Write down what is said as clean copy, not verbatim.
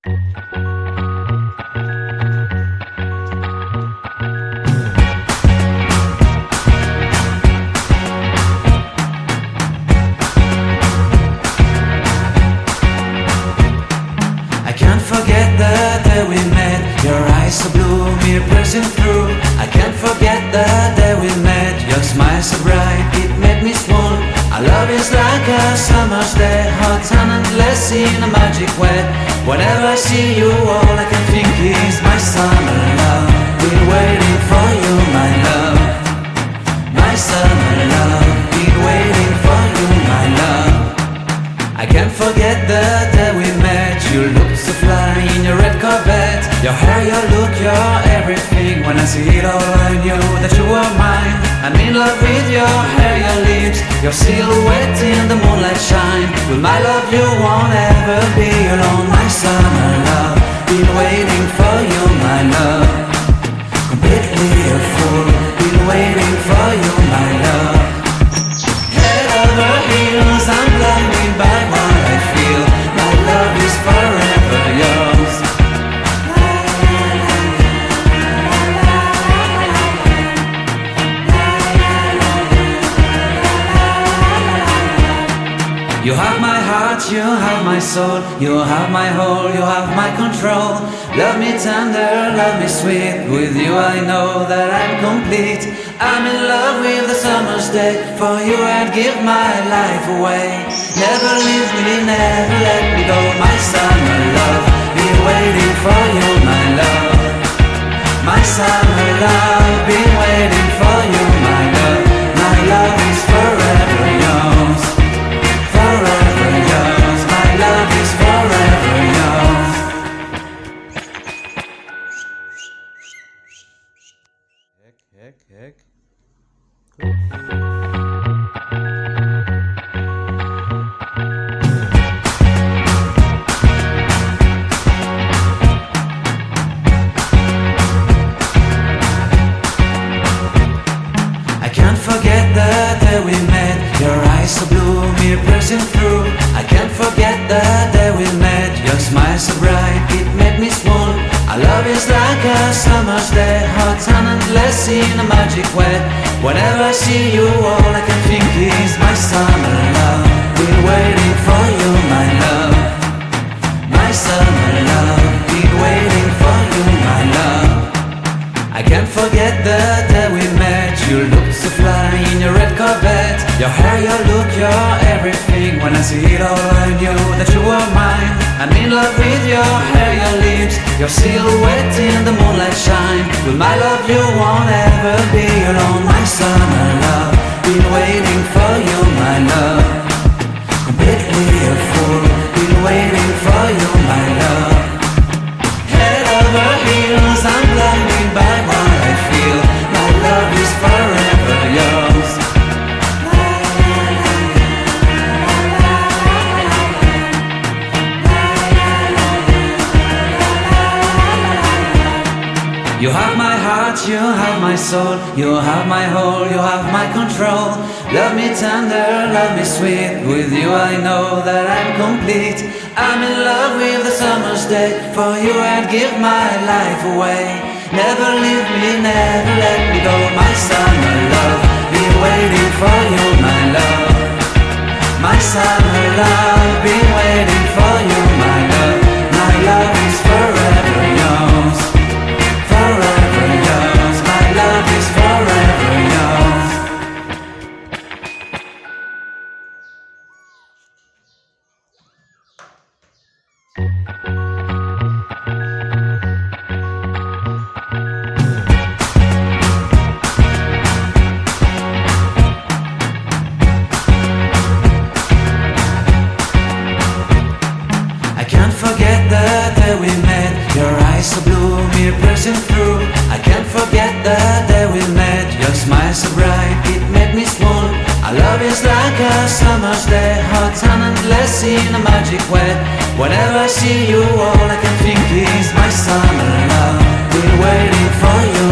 I can't forget the day we met. Your eyes so blue, me piercing through. I can't forget the day we met. Your smile so bright, it made me swoon. Our love is like a summer's day, hot and endless in a magic way. Whenever I see you, all I can think is my summer love. Been waiting for you, my love. My summer love. Been waiting for you, my love. I can't forget the day we met. You looked so fly in your red Corvette. Your hair, your look, your everything. When I see it all, I knew that you were mine. I'm in love with your hair, your lips, your silhouette in the moonlight shine. With my love you won't ever be alone. My summer love, been waiting for you, my love. Completely a fool, been waiting for you, my love. Head over heels, I'm blinded by what I feel. My love is forever yours. You have my heart, you have my soul, you have my whole, you have my control. Love me tender, love me sweet. With you I know that I'm complete. I'm in love with the summer's day. For you I'd give my life away. Never leave me, never let me go. My summer love, been waiting for you, my love. My summer love, been waiting for you, my love. My love is forever yours. Forever yours, my love is forever yours. Heck. I can't forget the day we met. Your eyes so blue, me piercing through. I can't forget the day we met. Your smile so bright, it made me swoon. Our love is like a summer's day, hot and endless in a magic way. Whenever I see you, all I can think is my summer love. Been waiting for you, my love. My summer love. Been waiting for you, my love. I can't forget the day we met. You looked so fly in your red Corvette. Your hair, your look, your everything. When I see it all, I knew that you were mine. I'm in love with your hair, your lips, your silhouette in the moonlight shine. With my love you won't ever be alone. My summer love, been waiting for you, my love. Completely a fool, been waiting for you, my love. Head over heels, I'm blinded by what I feel. My love is forever yours. You have my heart, you have my soul, you have my whole, you have my control. Love me tender, love me sweet. With you I know that I'm complete. I'm in love with the summer's day. For you I'd give my life away. Never leave me, never let me go. My summer love, been waiting for you, my love. My summer love, been waiting for you, my love. My love is forever yours. Forever yours, my love is forever yours. I can't forget the day we met. Your eyes so blue, me piercing through. I can't forget the day we met. Your smile so bright, it made me swoon. Our love is like a summer's day, hot and endless in a magic way. Whenever I see you, all I can think is my summer love. Been waiting for you,